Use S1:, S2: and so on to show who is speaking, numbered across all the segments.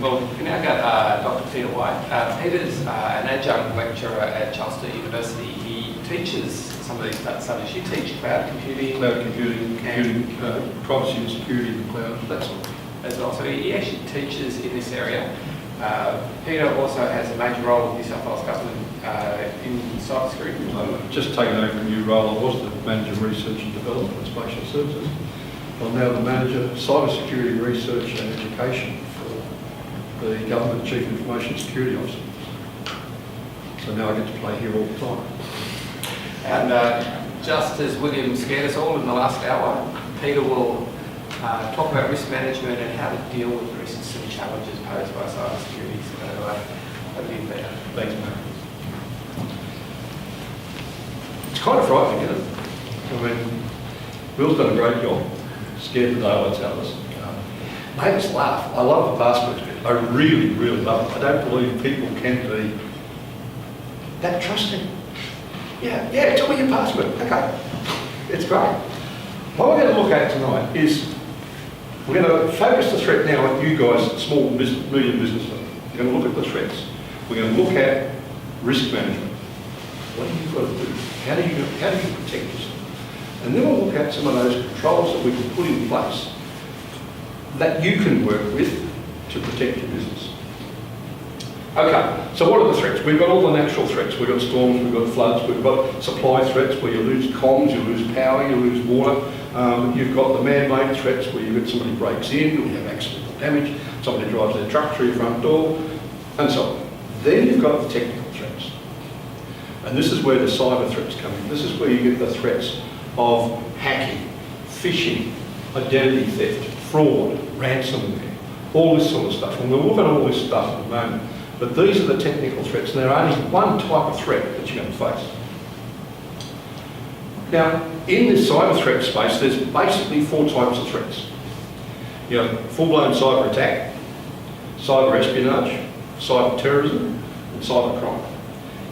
S1: Well, we now got Dr. Peter White. Peter's an adjunct lecturer at Charles University. He teaches some of these subjects. You teach cloud computing.
S2: Cloud computing, privacy and security in the cloud, that sort of thing.
S1: As well. So he actually teaches in this area. Peter also has a major role with New South Wales Government in cybersecurity.
S2: I've just taken over a new role. I was the Manager of Research and Development at Spatial Services. I'm now the Manager of Cybersecurity Research and Education for the Government Chief Information Security Officer. So now I get to play here all the time.
S1: And just as William scared us all in the last hour, Peter will talk about risk management and how to deal with the risks and challenges posed by cybersecurity. So over to you, Peter.
S2: Thanks, mate. It's kind of frightening, isn't it? I mean, Will's done a great job. Scared the daylights out of us. Made us laugh. I love the passwords bit. I really, really love it. I don't believe people can be that trusting. Yeah, tell me your password. Okay. It's great. What we're going to look at tonight is we're going to focus the threat now on you guys, small business, medium business. We're going to look at the threats. We're going to look at risk management. What do you got to do? How do you protect yourself? And then we'll look at some of those controls that we can put in place that you can work with to protect your business. Okay, so what are the threats? We've got all the natural threats. We've got storms, we've got floods, we've got supply threats where you lose comms, you lose power, you lose water. You've got the man-made threats where you've got somebody breaks in, or you have accidental damage, somebody drives their truck through your front door, and so on. Then you've got the technical threats. And this is where the cyber threats come in. This is where you get the threats of hacking, phishing, identity theft, fraud, ransomware, all this sort of stuff. And we'll look at all this stuff in a moment. But these are the technical threats. And there are only one type of threat that you're going to face. Now, in this cyber threat space, there's basically four types of threats. You have full-blown cyber attack, cyber espionage, cyber terrorism, and cyber crime.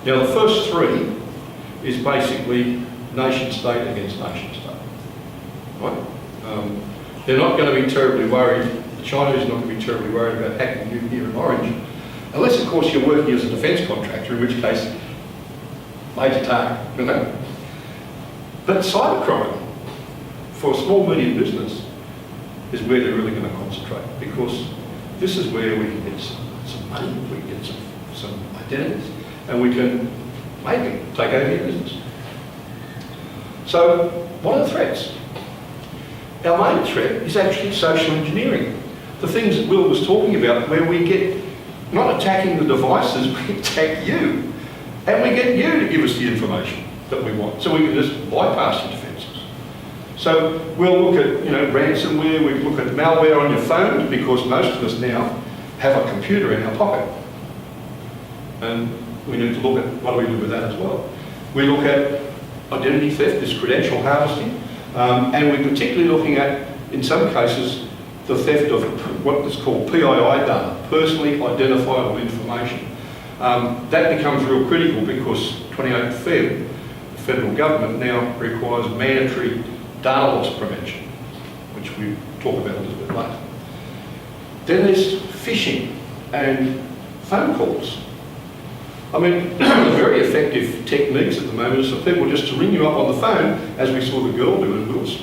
S2: Now, the first three is basically nation-state against nation-state. Right? They're not going to be terribly worried. The Chinese are not going to be terribly worried about hacking you here in Orange, unless, of course, you're working as a defence contractor, in which case, major target, you know. But cybercrime, for a small, medium business, is where they're really going to concentrate, because this is where we can get some money, we can get some identities, and we can maybe take over your business. So, what are the threats? Our main threat is actually social engineering. The things that Will was talking about, where we get not attacking the devices, we attack you. And we get you to give us the information that we want. So we can just bypass your defences. So we'll look at, ransomware, we look at malware on your phone, because most of us now have a computer in our pocket. And we need to look at what do we do with that as well. We look at identity theft, this credential harvesting, and we're particularly looking at, in some cases, the theft of what is called PII data, personally identifiable information. That becomes real critical because 28th Feb, the federal government now requires mandatory data loss prevention, which we'll talk about a little bit later. Then there's phishing and phone calls. I mean, very effective techniques at the moment is for people just to ring you up on the phone, as we saw the girl do in Will's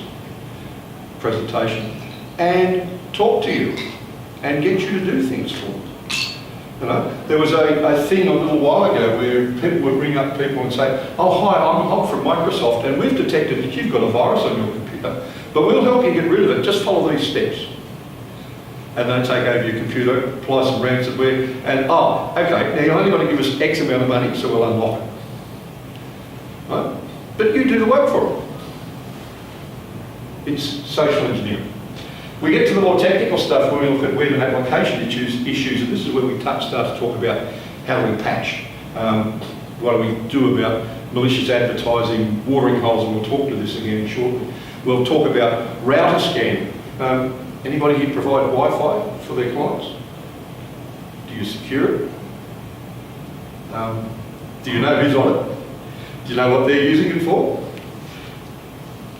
S2: presentation, and talk to you and get you to do things for them. There was a thing a little while ago where people would ring up people and say, "Oh, hi, I'm from Microsoft, and we've detected that you've got a virus on your computer, but we'll help you get rid of it. Just follow these steps." And they take over your computer, apply some ransomware, and okay, now you've only got to give us X amount of money, so we'll unlock it. Right? But you do the work for them. It's social engineering. We get to the more technical stuff where we look at web and application issues, and this is where we start to talk about how we patch. What do we do about malicious advertising, watering holes, and we'll talk to this again shortly. We'll talk about router scan. Anybody here provide Wi-Fi for their clients? Do you secure it? Do you know who's on it? Do you know what they're using it for?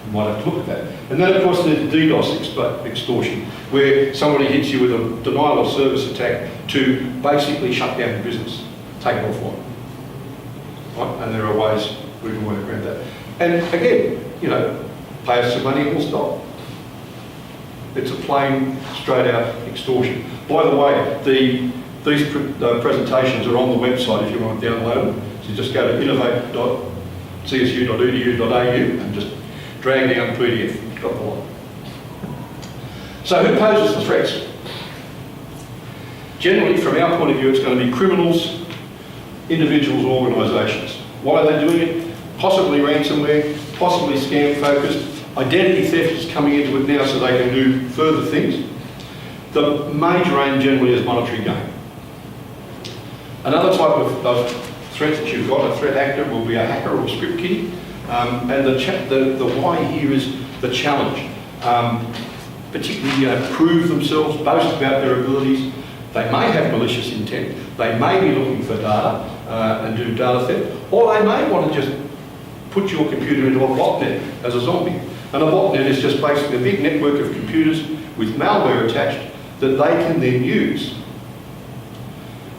S2: You might have to look at that. And then, of course, there's DDoS extortion, where somebody hits you with a denial of service attack to basically shut down the business, take it offline. Right? And there are ways we can work around that. And again, you know, pay us some money and we'll stop. It's a plain, straight out extortion. By the way, these presentations are on the website if you want to download them. So you just go to innovate.csu.edu.au and just drag down the PDF. You've got the lot. So who poses the threats? Generally, from our point of view, it's going to be criminals, individuals or organisations. Why are they doing it? Possibly ransomware, possibly scam focused. Identity theft is coming into it now so they can do further things. The major aim generally is monetary gain. Another type of threat that you've got, a threat actor, will be a hacker or script kiddie. And the why here is the challenge. Particularly prove themselves, boast about their abilities. They may have malicious intent. They may be looking for data and do data theft. Or they may want to just put your computer into a botnet as a zombie. And a botnet is just basically a big network of computers with malware attached that they can then use.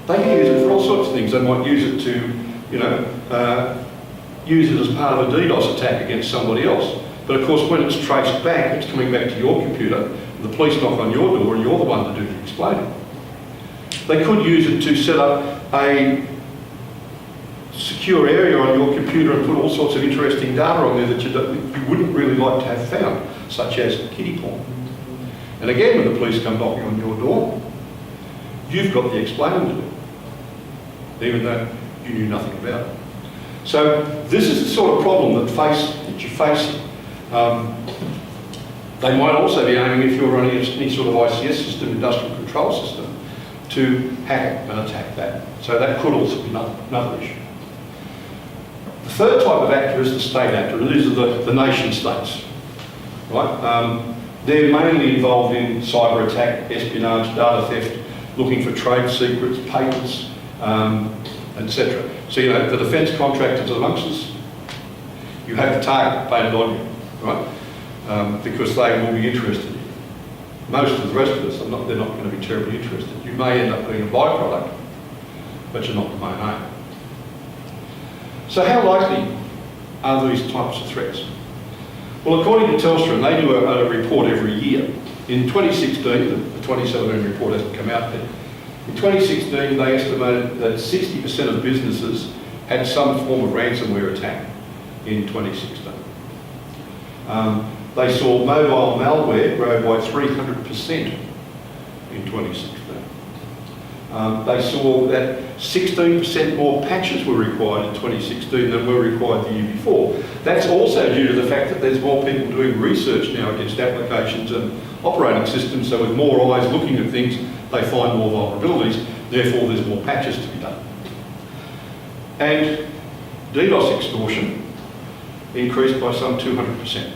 S2: They can use it for all sorts of things. They might use it to, use it as part of a DDoS attack against somebody else. But of course, when it's traced back, it's coming back to your computer. The police knock on your door and you're the one to do the explaining. They could use it to set up a secure area on your computer and put all sorts of interesting data on there that you wouldn't really like to have found, such as kiddie porn. And again, when the police come knocking on your door, you've got the explaining to do, even though you knew nothing about it. So this is the sort of problem that you're facing. They might also be aiming, if you're running any sort of ICS system, industrial control system, to hack it and attack that. So that could also be another issue. The third type of actor is the state actor, and these are the nation states. Right? They're mainly involved in cyber attack, espionage, data theft, looking for trade secrets, patents, etc. So the defence contractors amongst us, you have the target painted on you, right? Because they will be interested in you. Most of the rest of us, they're not going to be terribly interested. You may end up being a byproduct, but you're not the main aim. So how likely are these types of threats? Well, according to Telstra, and they do a report every year. In 2016, the 2017 report hasn't come out yet. In 2016, they estimated that 60% of businesses had some form of ransomware attack in 2016. They saw mobile malware grow by 300% in 2016. They saw that 16% more patches were required in 2016 than were required the year before. That's also due to the fact that there's more people doing research now against applications and operating systems, so with more eyes looking at things, they find more vulnerabilities, therefore there's more patches to be done. And DDoS extortion increased by some 200%.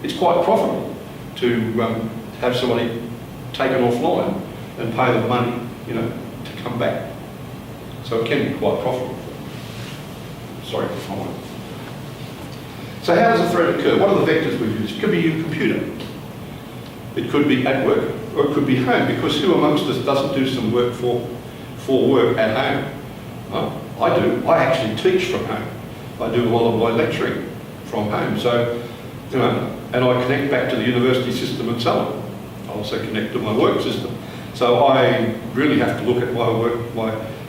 S2: It's quite profitable to have somebody taken offline and pay them money, to come back. So it can be quite profitable. Sorry for fine. So how does a threat occur? What are the vectors we use? It could be your computer. It could be at work, or it could be home, because who amongst us doesn't do some work for work at home? I do. I actually teach from home. I do a lot of my lecturing from home. So, and I connect back to the university system and so on. I also connect to my work system. So I really have to look at my work,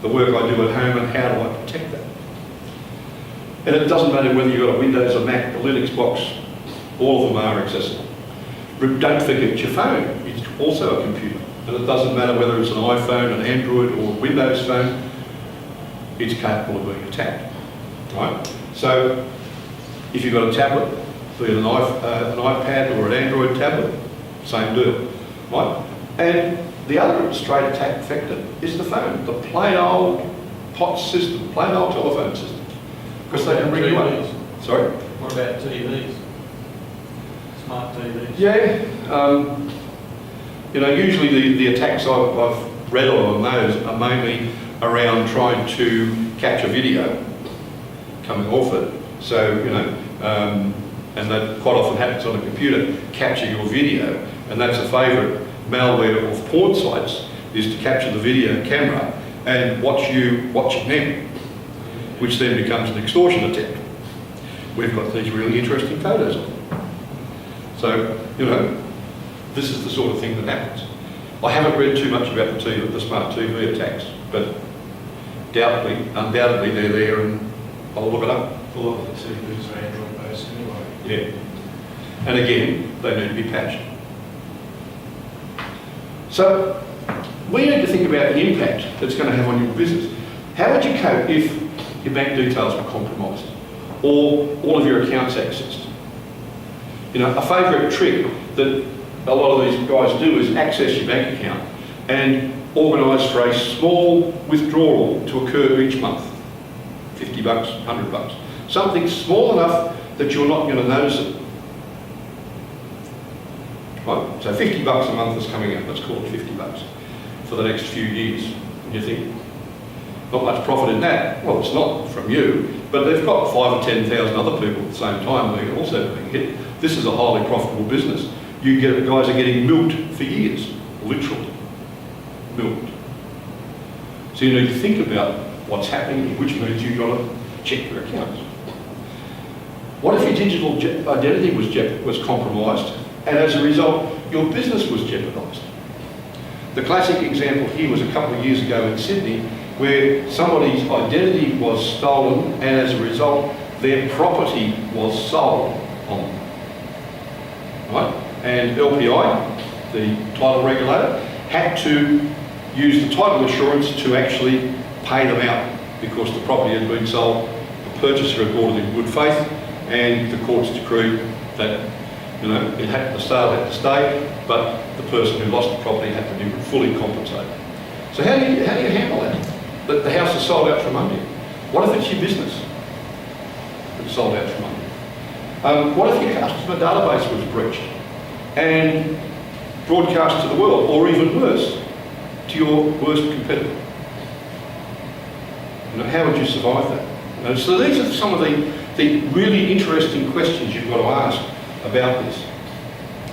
S2: the work I do at home, and how do I protect that. And it doesn't matter whether you've got a Windows, a Mac, a Linux box, all of them are accessible. But don't forget your phone, it's also a computer. And it doesn't matter whether it's an iPhone, an Android or a Windows phone, it's capable of being attacked. Right? So if you've got a tablet, be it an iPad or an Android tablet, same deal. Right? And the other straight attack vector is the phone, the plain old POTS system, plain old telephone system. Because they can bring you up. Sorry?
S3: What about TVs? Smart TVs?
S2: Yeah. Usually the attacks I've read on those are mainly around trying to capture video coming off it. So, and that quite often happens on a computer, capture your video, and that's a favourite malware of porn sites is to capture the video camera and watch you watching them, which then becomes an extortion attempt. We've got these really interesting photos of them. So, you know, this is the sort of thing that happens. I haven't read too much about the smart TV attacks, but undoubtedly they're there, and I'll look it up.
S3: A lot of the TVs are Android based anyway.
S2: Yeah. And again, they need to be patched. So, we need to think about the impact that's going to have on your business. How would you cope if your bank details were compromised or all of your accounts accessed? You know, a favourite trick that a lot of these guys do is access your bank account and organise for a small withdrawal to occur each month. 50 bucks, 100 bucks. Something small enough that you're not going to notice it. Right? So 50 bucks a month is coming out, let's call it 50 bucks for the next few years. And you think, not much profit in that. Well, it's not from you, but they've got 5 or 10,000 other people at the same time who are also being hit. This is a highly profitable business. Guys are getting milked for years, literally milked. So you need to think about what's happening, which means you've got to check your accounts. What if your digital identity was compromised, and as a result, your business was jeopardised? The classic example here was a couple of years ago in Sydney, where somebody's identity was stolen, and as a result, their property was sold on them. Right? And LPI, the title regulator, had to use the title insurance to actually pay them out because the property had been sold. The purchaser had bought it in good faith, and the courts decreed that, you know, the sale had to stay, but the person who lost the property had to be fully compensated. So how do you handle that? That the house is sold out from under you. What if it's your business that's sold out from under you? What if your customer database was breached and broadcast to the world, or even worse, to your worst competitor? You know, how would you survive that? You know, so these are some of the really interesting questions you've got to ask about this.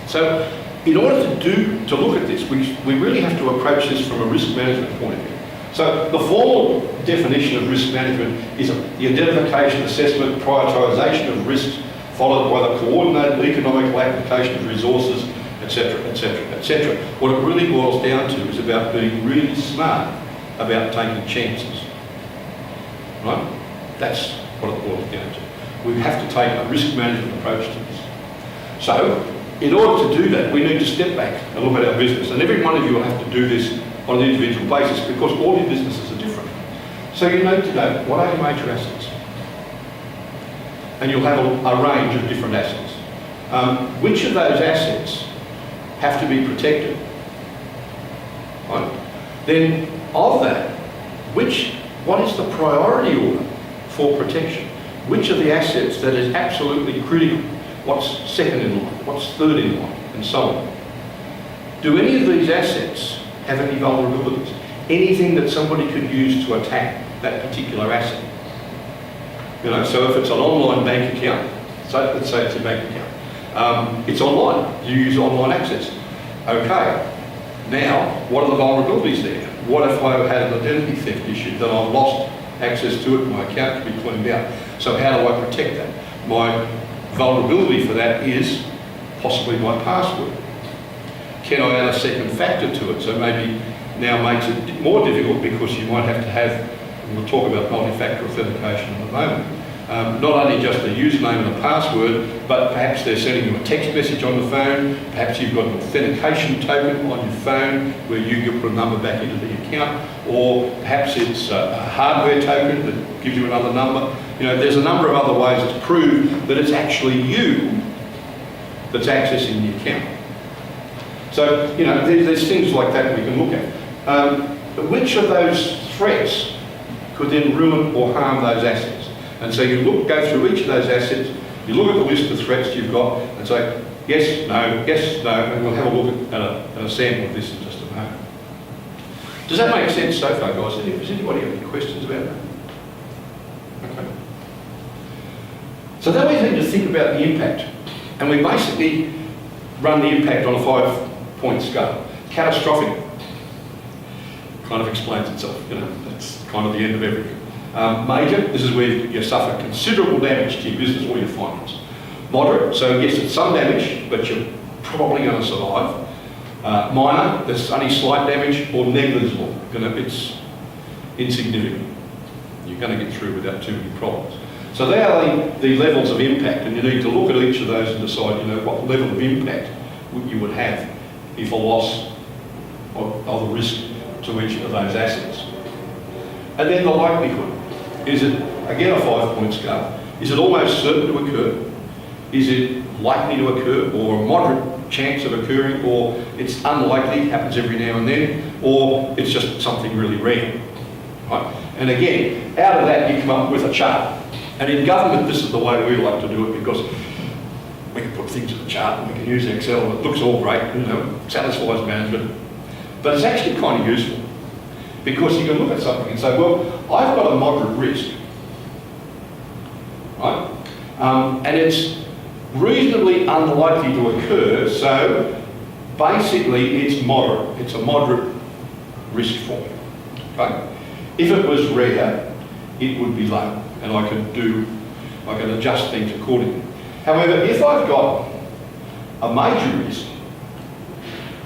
S2: So in order to look at this, we really have to approach this from a risk management point of view. So the formal definition of risk management is the identification, assessment, prioritisation of risks, followed by the coordinated economical application of resources, etc., etc., etc. What it really boils down to is about being really smart about taking chances. Right? That's what it boils down to. We have to take a risk management approach to this. So, in order to do that, we need to step back and look at our business. And every one of you will have to do this on an individual basis because all your businesses are different. So you need to know what are your major assets. And you'll have a range of different assets. Which of those assets have to be protected? Right? Then, of that, what is the priority order for protection? Which are the assets that is absolutely critical? What's second in line? What's third in line? And so on. Do any of these assets have any vulnerabilities? Anything that somebody could use to attack that particular asset? You know, so if it's an online bank account, so let's say it's a bank account, it's online, you use online access. Okay, now what are the vulnerabilities there? What if I had an identity theft issue, that I've lost access to it, my account can be cleaned out? So how do I protect that? My vulnerability for that is possibly my password. Can I add a second factor to it? So maybe now makes it more difficult because you might have to have, and we'll talk about multi-factor authentication in a moment, not only just a username and a password, but perhaps they're sending you a text message on the phone, perhaps you've got an authentication token on your phone where you put a number back into the account, or perhaps it's a hardware token that gives you another number. You know, there's a number of other ways to prove that it's actually you that's accessing the account. So, you know, there's things like that we can look at. Which of those threats could then ruin or harm those assets? And so you go through each of those assets, you look at the list of threats you've got and say, yes, no, and we'll have a look at a sample of this in just a moment. Does that make sense so far, guys? Does anybody have any questions about that? Okay. So then we need to think about the impact. And we basically run the impact on a 5-point scale. Catastrophic. kind of explains itself. That's kind of the end of everything. Major, this is where you suffer considerable damage to your business or your finance. Moderate, so yes, it's some damage, but you're probably going to survive. Minor, there's only slight damage, or negligible. It's insignificant. You're going to get through without too many problems. So they are the levels of impact, and you need to look at each of those and decide, what level of impact you would have if a loss of the risk to each of those assets. And then the likelihood. Is it, again, a 5-point scale? Is it almost certain to occur? Is it likely to occur, or a moderate chance of occurring, or it's unlikely, happens every now and then, or it's just something really rare? Right? And again, out of that you come up with a chart. And in government, this is the way we like to do it, because we can put things in the chart and we can use Excel and it looks all great, satisfies management. But it's actually kind of useful, because you can look at something and say, well, I've got a moderate risk, right? And it's reasonably unlikely to occur, so basically it's moderate. It's a moderate risk for me, okay? If it was rare, it would be low, and I can adjust things accordingly. However, if I've got a major risk,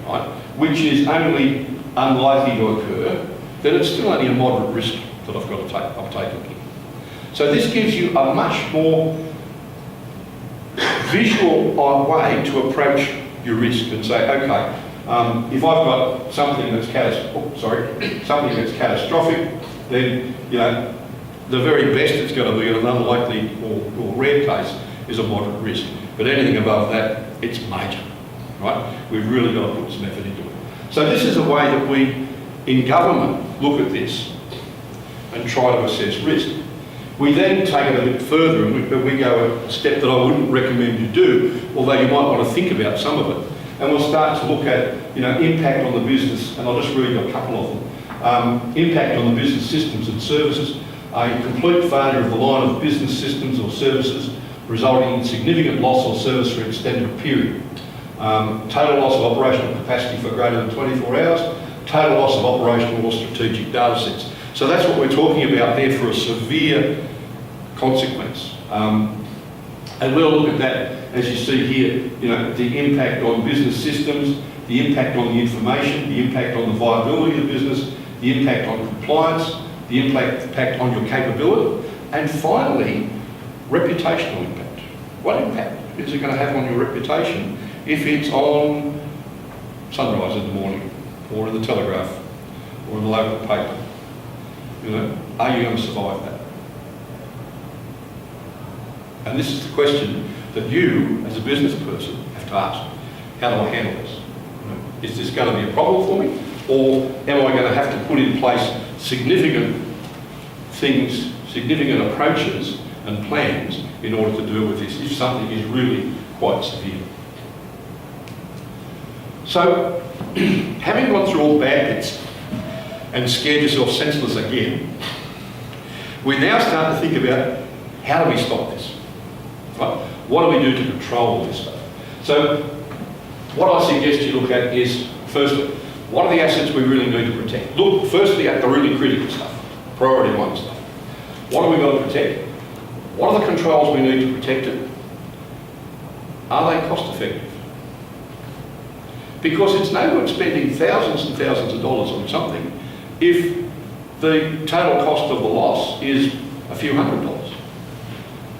S2: right, which is only unlikely to occur, then it's still only a moderate risk that I've taken here. So this gives you a much more visual way to approach your risk and say, okay, if I've got something that's catastrophic, then the very best it's going to be in an unlikely or rare case is a moderate risk. But anything above that, it's major, right? We've really got to put some effort into it. So this is a way that we, in government, look at this and try to assess risk. We then take it a bit further, and we go a step that I wouldn't recommend you do, although you might want to think about some of it. And we'll start to look at, impact on the business, and I'll just read a couple of them. Impact on the business systems and services, a complete failure of the line of business systems or services resulting in significant loss or service for an extended period. Total loss of operational capacity for greater than 24 hours, total loss of operational or strategic data sets. So that's what we're talking about there for a severe consequence. And we'll look at that, as you see here, the impact on business systems, the impact on the information, the impact on the viability of the business, the impact on compliance, the impact on your capability, and finally, reputational impact. What impact is it going to have on your reputation if it's on Sunrise in the morning, or in the Telegraph, or in the local paper? Are you going to survive that? And this is the question that you, as a business person, have to ask. How do I handle this? Is this going to be a problem for me? Or am I going to have to put in place significant things, significant approaches and plans in order to deal with this if something is really quite severe? So, having gone through all the bad bits and scared yourself senseless again, we now start to think about how do we stop this? Right? What do we do to control all this stuff? So, what I suggest you look at is, firstly, what are the assets we really need to protect? Look firstly at the really critical stuff, priority one stuff. What have we got to protect? What are the controls we need to protect it? Are they cost effective? Because it's no good spending thousands and thousands of dollars on something if the total cost of the loss is a few $100s.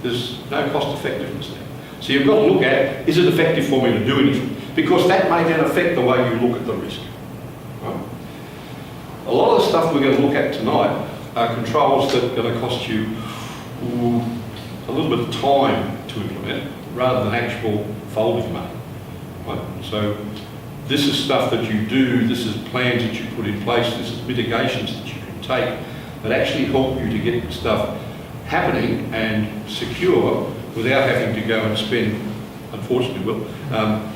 S2: There's no cost effectiveness there. So you've got to look at, is it effective for me to do anything? Because that may then affect the way you look at the risk. Right? A lot of the stuff we're going to look at tonight are controls that are going to cost you a little bit of time to implement rather than actual folding money. Right? So this is stuff that you do, this is plans that you put in place, this is mitigations that you can take that actually help you to get stuff happening and secure without having to go and spend, unfortunately,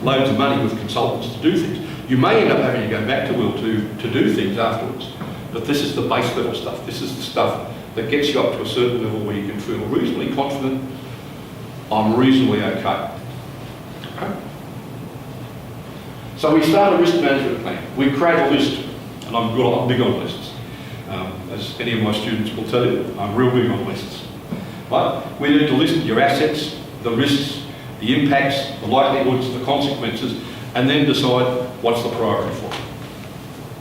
S2: loads of money with consultants to do things. You may end up having to go back to Will to do things afterwards, but this is the base level stuff. This is the stuff that gets you up to a certain level where you can feel reasonably confident, I'm reasonably okay. Okay? So we start a risk management plan. We create a list
S4: And I'm big on lists. As any of my students will tell you, I'm real big on lists. Right? We need to list your assets, the risks, the impacts, the likelihoods, the consequences, and then decide what's the priority for it.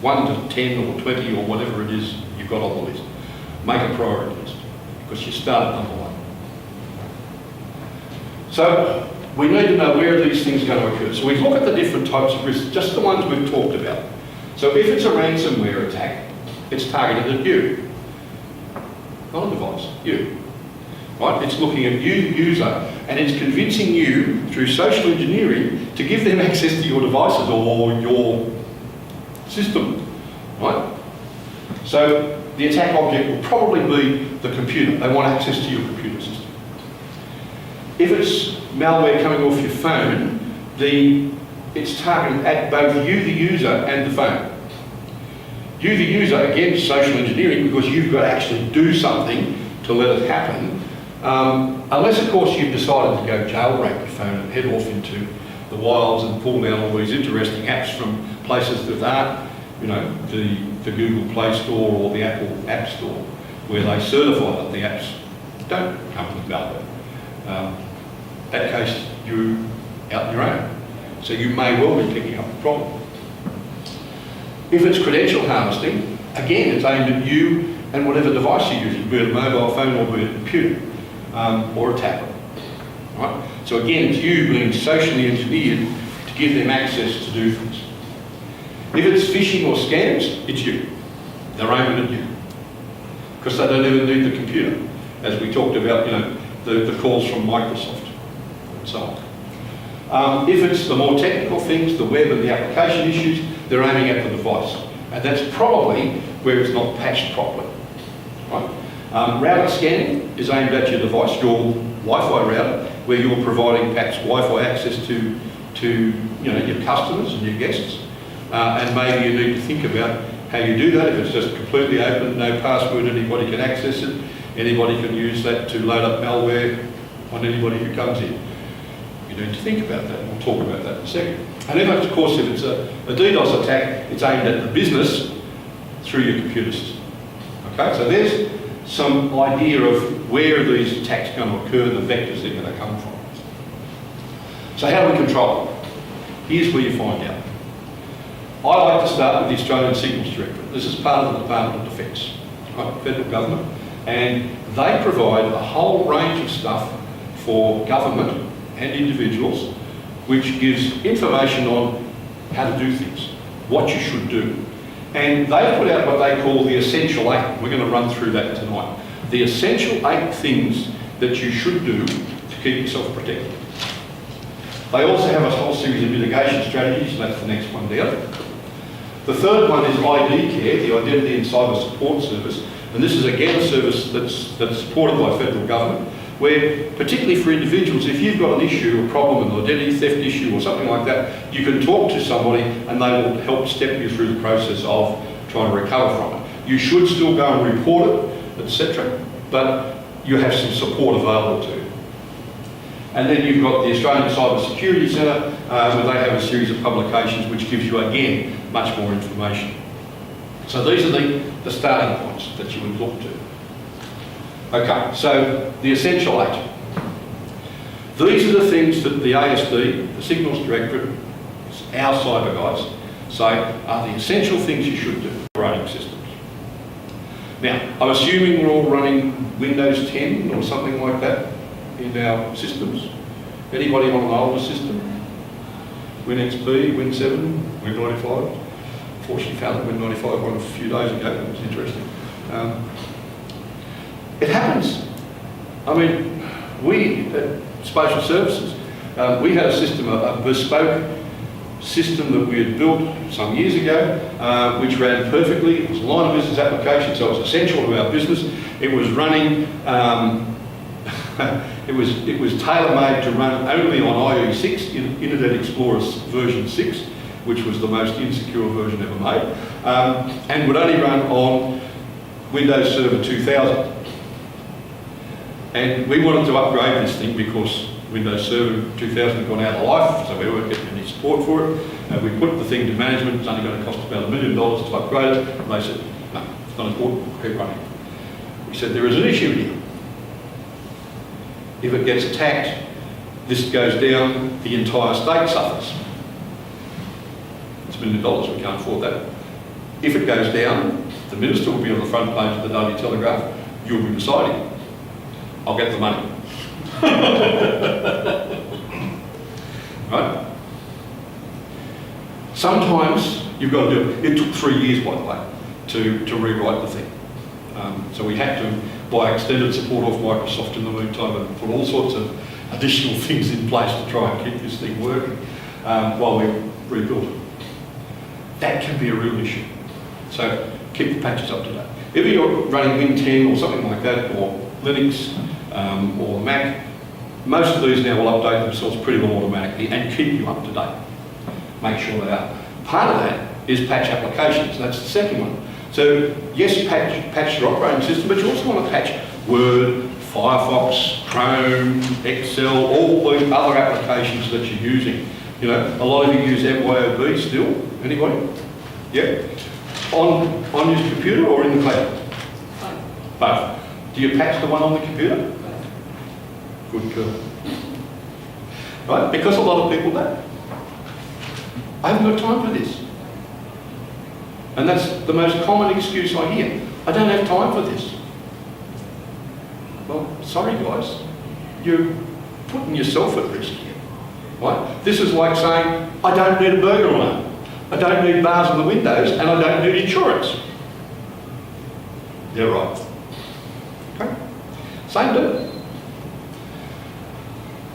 S4: 1 to 10 or 20 or whatever it is you've got on the list. Make a priority list, because you start at number 1. So we need to know where these things are going to occur. So we look at the different types of risks, just the ones we've talked about. So if it's a ransomware attack, it's targeted at you. Not a device, you. Right? It's looking at you, the user, and it's convincing you through social engineering to give them access to your devices or your system. Right? So the attack object will probably be the computer. They want access to your computer system. If it's malware coming off your phone, it's targeted at both you, the user, and the phone. You, the user, again, social engineering, because you've got to actually do something to let it happen. Unless, of course, you've decided to go jailbreak your phone and head off into the wilds and pull down all these interesting apps from places that aren't, the Google Play Store or the Apple App Store, where they certify that the apps don't come with malware. In that case, you're out on your own. So you may well be picking up the problem. If it's credential harvesting, again, it's aimed at you and whatever device you're using, be it a mobile phone or be it a computer or a tablet. Right? So again, it's you being socially engineered to give them access to do things. If it's phishing or scams, it's you. They're aiming at you. Because they don't even need the computer. As we talked about, the calls from Microsoft and so on. If it's the more technical things, the web and the application issues, they're aiming at the device. And that's probably where it's not patched properly. Right? Router scanning is aimed at your device, your Wi-Fi router, where you're providing perhaps Wi-Fi access to your customers and your guests. And maybe you need to think about how you do that. If it's just completely open, no password, anybody can access it, anybody can use that to load up malware on anybody who comes in. You need to think about that, and we'll talk about that in a second. And then, of course, if it's a DDoS attack, it's aimed at the business through your computer system. Okay, so there's some idea of where these attacks are going to occur, the vectors they're going to come from. So how do we control them? Here's where you find out. I like to start with the Australian Signals Directorate. This is part of the Department of Defence, right, federal government, and they provide a whole range of stuff for government and individuals, which gives information on how to do things, what you should do. And they put out what they call the Essential 8. We're going to run through that tonight. The Essential 8 things that you should do to keep yourself protected. They also have a whole series of mitigation strategies, and that's the next one down. The third one is ID Care, the Identity and Cyber Support Service, and this is again a service that's supported by federal government, where particularly for individuals, if you've got an issue, a problem, an identity theft issue or something like that, you can talk to somebody and they will help step you through the process of trying to recover from it. You should still go and report it, etc., but you have some support available to you. And then you've got the Australian Cybersecurity Centre, where they have a series of publications which gives you, again, much more information. So these are the starting points that you would look to. Okay, so the Essential 8. These are the things that the ASD, the Signals Directorate, our cyber guys, say are the essential things you should do for operating systems. Now, I'm assuming we're all running Windows 10 or something like that in our systems. Anybody on an older system? Win XP, Win 7, Win 95? Fortunately found Win 95 one a few days ago, it was interesting. It happens. I mean, we at Spatial Services, we had a system, a bespoke system that we had built some years ago, which ran perfectly. It was a line of business application, so it was essential to our business. It was running, it was tailor-made to run only on IE6, Internet Explorer version 6, which was the most insecure version ever made, and would only run on Windows Server 2000. And we wanted to upgrade this thing because Windows Server 2000 had gone out of life, so we weren't getting any any support for it. We put the thing to management, it's only going to cost about $1 million to upgrade it. And they said, no, it's not important, keep running. We said, there is an issue here. If it gets attacked, this goes down, the entire state suffers. It's $1 million, we can't afford that. If it goes down, the minister will be on the front page of the Daily Telegraph, you'll be deciding. I'll get the money. Right? Sometimes you've got to do it. It took 3 years, by the way, to rewrite the thing. So we had to buy extended support off Microsoft in the meantime and put all sorts of additional things in place to try and keep this thing working while we rebuilt it. That can be a real issue. So keep the patches up to date. If you're running Win 10 or something like that, or Linux or Mac, most of these now will update themselves pretty well automatically and keep you up to date. Make sure they are. Part of that is patch applications. That's the second one. So yes, patch your operating system, but you also want to patch Word, Firefox, Chrome, Excel, all these other applications that you're using. You know, a lot of you use MYOB still. Anybody? Yeah. On your computer or in the cloud? Both. Do you patch the one on the computer? Good girl. Right? Because a lot of people don't. I haven't got time for this. And that's the most common excuse I hear. I don't have time for this. Well, sorry guys, you're putting yourself at risk here. Right? This is like saying, I don't need a burglar alarm. I don't need bars on the windows, and I don't need insurance. Yeah, right. Okay? Same deal.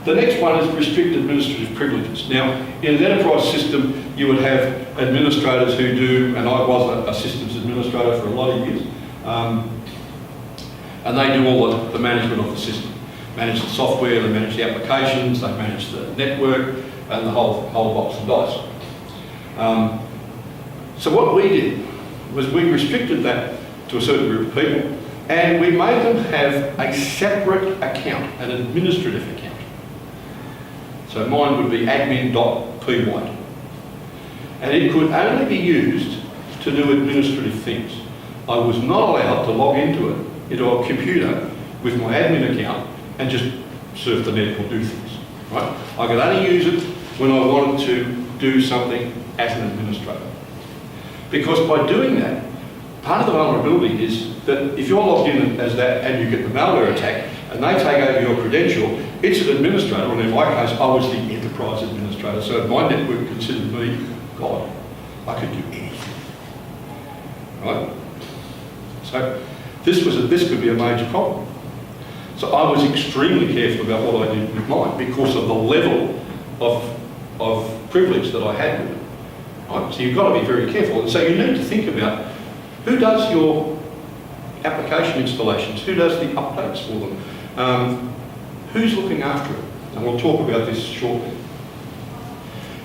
S4: The next one is restricted administrative privileges. Now, in an enterprise system, you would have administrators who do, and I was a systems administrator for a lot of years, and they do all the management of the system. Manage the software, they manage the applications, they manage the network, and the whole box of dice. So what we did was we restricted that to a certain group of people, and we made them have a separate account, an administrative account. So mine would be admin.py. And it could only be used to do administrative things. I was not allowed to log into a computer with my admin account and just surf the net or do things. Right? I could only use it when I wanted to do something as an administrator. Because by doing that, part of the vulnerability is that if you're logged in as that and you get the malware attack and they take over your credential, it's an administrator, and in my case, I was the enterprise administrator, so my network considered me God. I could do anything. Right? So this could be a major problem. So I was extremely careful about what I did with mine because of the level of privilege that I had with it. Right? So you've got to be very careful. And so you need to think about who does your application installations, who does the updates for them, who's looking after it. And we'll talk about this shortly.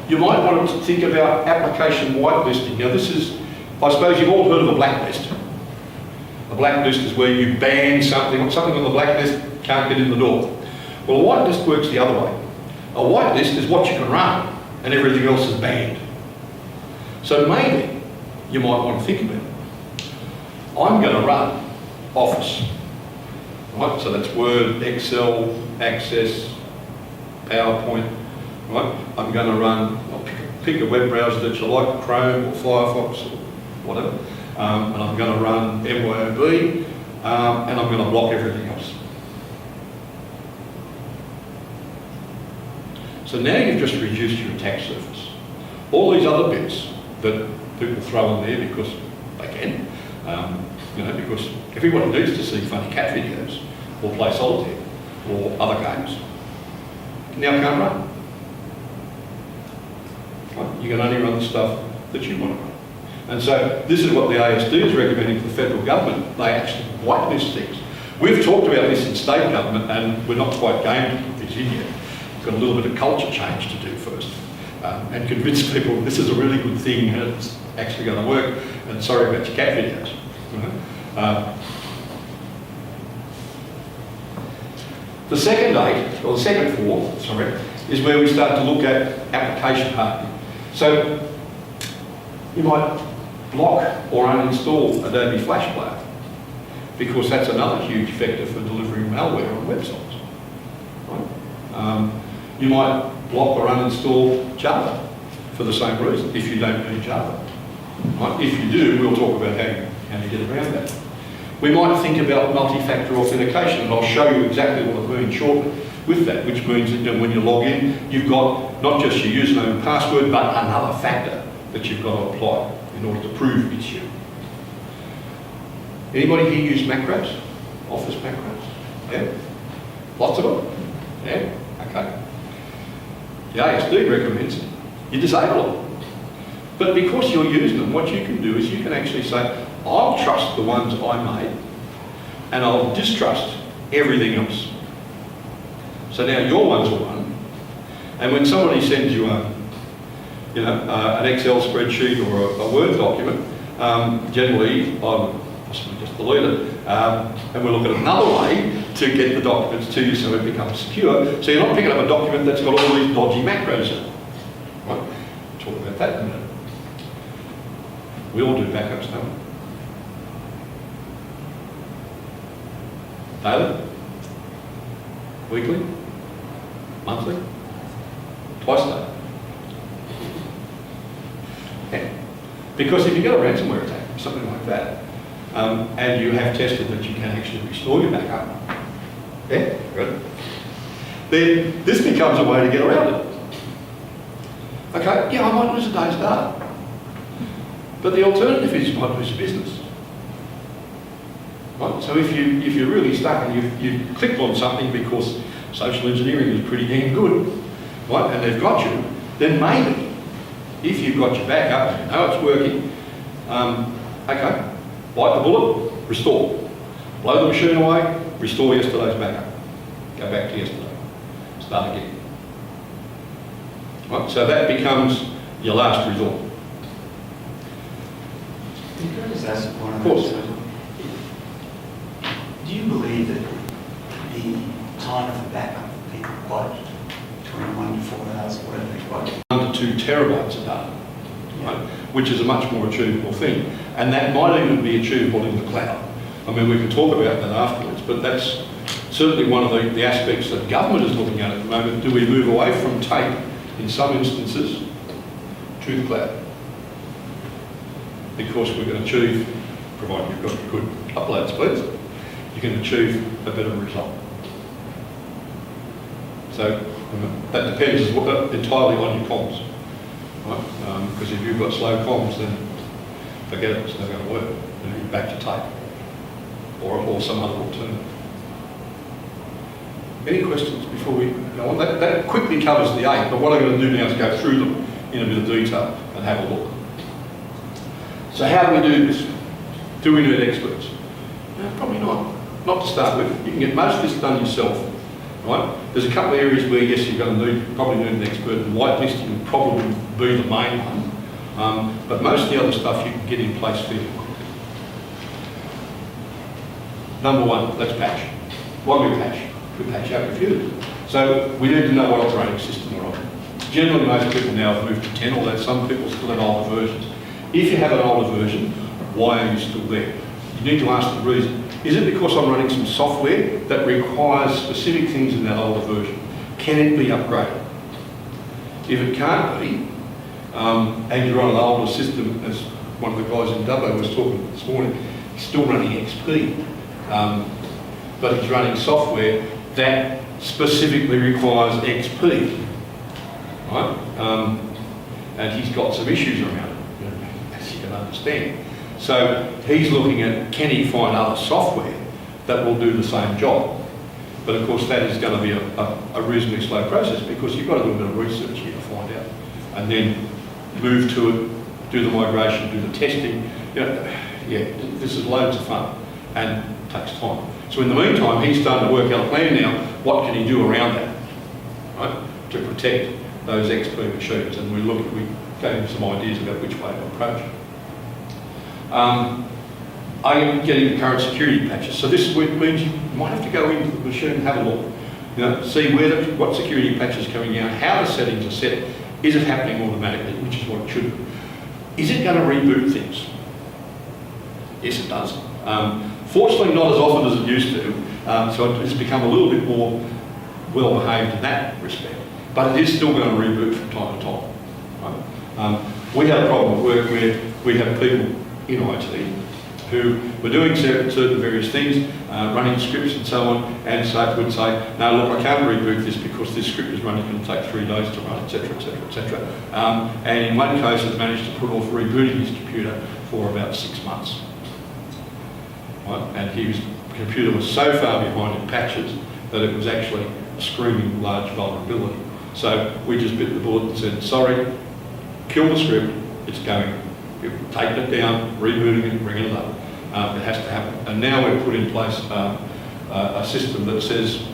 S4: You might want to think about application whitelisting. Now this is, I suppose you've all heard of a blacklist. A blacklist is where you ban something on the blacklist can't get in the door. Well, a whitelist works the other way. A whitelist is what you can run and everything else is banned. So maybe you might want to think about it. I'm going to run Office. Right? So that's Word, Excel, Access, PowerPoint. Right? I'm going to run, pick a web browser that you like, Chrome or Firefox or whatever, and I'm going to run MYOB, and I'm going to block everything else. So now you've just reduced your attack surface. All these other bits that people throw in there because they can, because everybody needs to see funny cat videos or play solitaire or other games. Now can't run. Right? You can only run the stuff that you want to run. And so this is what the ASD is recommending for the federal government. They actually whitelist things. We've talked about this in state government and we're not quite game to put this in yet. We've got a little bit of culture change to do first and convince people this is a really good thing and it's actually going to work, and sorry about your cat videos. The second 8, or the second 4, is where we start to look at application hardening. So you might block or uninstall Adobe Flash Player, because that's another huge vector for delivering malware on websites. Right? You might block or uninstall Java for the same reason, if you don't need Java. Right? If you do, we'll talk about how you get around that. We might think about multi-factor authentication, and I'll show you exactly what I mean shortly with that, which means that when you log in, you've got not just your username and password, but another factor that you've got to apply in order to prove it's you. Anybody here use macros? Office macros? Yeah? Lots of them? Yeah? Okay. The ASD recommends it. You disable them. But because you're using them, what you can do is you can actually say, I'll trust the ones I made, and I'll distrust everything else. So now your ones are one, and when somebody sends you an Excel spreadsheet or a Word document, generally I possibly just delete it, and we'll look at another way to get the documents to you so it becomes secure. So you're not picking up a document that's got all these dodgy macros in it. Right? We'll talk about that in a minute. We all do backups, don't we? Daily? Weekly? Monthly? Twice a day? Yeah. Because if you get a ransomware attack, something like that, and you have tested that you can actually restore your backup, yeah, good, then this becomes a way to get around it. Okay, yeah, I might lose a day's data. But the alternative is you might lose your business. Right? So if you're really stuck and you've clicked on something because social engineering is pretty damn good, right, and they've got you, then maybe, if you've got your backup, you know it's working, okay, bite the bullet, restore. Blow the machine away, restore yesterday's backup. Go back to yesterday. Start again. Right? So that becomes your last resort.
S5: Can I just ask one
S4: Of course.
S5: Do you believe that the time for backup that people quote, 21 to 4 hours, whatever they quote?
S4: 1 to 2 terabytes of data, right? Which is a much more achievable thing. And that might even be achievable in the cloud. I mean, we can talk about that afterwards, but that's certainly one of the aspects that government is looking at the moment. Do we move away from tape in some instances to the cloud? Because we're going to achieve, provided you've got good upload speeds, you can achieve a better result. So that depends entirely on your comms, right? Because if you've got slow comms, then forget it, it's not going to work. You're back to tape or some other alternative. Any questions before we go on? That quickly covers the 8, but what I'm going to do now is go through them in a bit of detail and have a look. So how do we do this? Do we need experts? No, probably not. Not to start with. You can get most of this done yourself, right? There's a couple of areas where, yes, you're going to probably need an expert, and whitelisting will probably be the main one. But most of the other stuff you can get in place fairly quickly. Number one, let's patch. What do we patch? We patch our computers. So we need to know what operating system we're on. Generally, most people now have moved to 10, although some people still have older versions. If you have an older version, why are you still there? You need to ask the reason. Is it because I'm running some software that requires specific things in that older version? Can it be upgraded? If it can't be, and you're on an older system, as one of the guys in Dubbo was talking this morning, he's still running XP, but he's running software that specifically requires XP, right? And he's got some issues around it, as you can understand. So he's looking at, can he find other software that will do the same job? But of course that is going to be a reasonably slow process, because you've got to do a bit of research here to find out. And then move to it, do the migration, do the testing. You know, yeah, this is loads of fun and takes time. So in the meantime, he's starting to work out a plan now. What can he do around that, right, to protect those XP machines? And we gave him some ideas about which way to approach it. I'm getting the current security patches. So this means you might have to go into the machine and have a look You know, see what security patches are coming out, how the settings are set, is it happening automatically, which is what it should be. Is it going to reboot things? Yes, it does. Fortunately, not as often as it used to, so it's become a little bit more well-behaved in that respect. But it is still going to reboot from time to time. Right? We have a problem at work where we have people in IT who were doing certain various things, running scripts and so on, and so would say, no, look, I can't reboot this because this script is running, going to take 3 days to run, etc., etc., etc. And in one case, has managed to put off rebooting his computer for about 6 months. Right? And his computer was so far behind in patches that it was actually a screaming large vulnerability. So we just bit the bullet and said, sorry, kill the script, it's going. We've taken it down, rebooting it, bringing it up. It has to happen. And now we've put in place a system that says,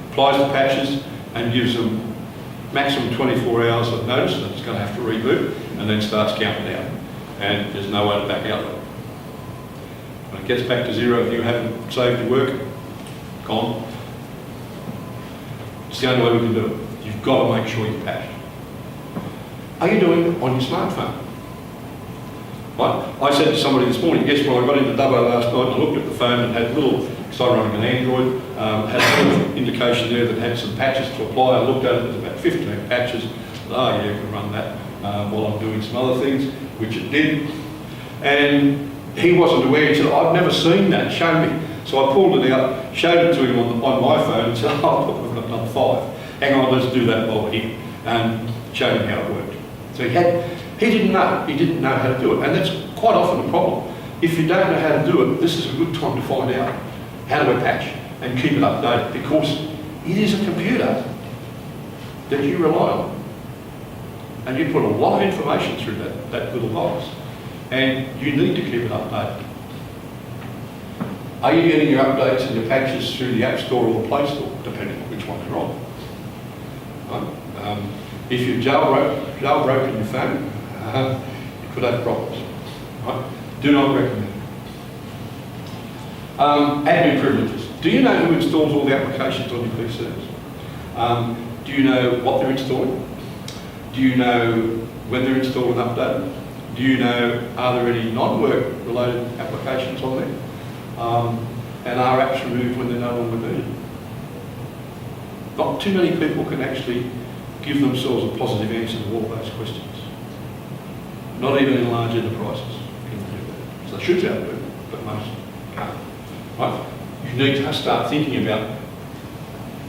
S4: applies the patches and gives them maximum 24 hours of notice that it's going to have to reboot, and then starts counting down. And there's no way to back out of it. When it gets back to 0, if you haven't saved your work, gone. It's the only way we can do it. You've got to make sure you patch. Are you doing it on your smartphone? Right? I said to somebody this morning, yes, well, I got into Dubbo last night and I looked at the phone and had a little, because I'm running an Android, had a little indication there that had some patches to apply. I looked at it, there's about 15 patches. Oh yeah, you can run that while I'm doing some other things, which it did. And he wasn't aware. He said, I've never seen that, show me. So I pulled it out, showed it to him on my phone and said, oh, look, we've got another 5. Hang on, let's do that while we're here. And showed him how it worked. So he didn't know how to do it. And that's quite often a problem. If you don't know how to do it, this is a good time to find out how to patch and keep it updated, because it is a computer that you rely on. And you put a lot of information through that little box. And you need to keep it updated. Are you getting your updates and your patches through the App Store or the Play Store, depending on which one you're on? Right? If you've jailbroken your phone, you could have problems. Right? Do not recommend. Admin privileges. Do you know who installs all the applications on your PCs? Do you know what they're installing? Do you know when they're installed and updated? Do you know, are there any non-work related applications on there? And are apps removed when they're no longer needed? Not too many people can actually give themselves a positive answer to all those questions. Not even in large enterprises can do that. So they should be able to do it, but most can't. Right? You need to start thinking about,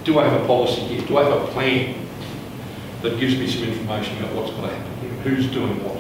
S4: do I have a policy here? Do I have a plan that gives me some information about what's going to happen here? Who's doing what?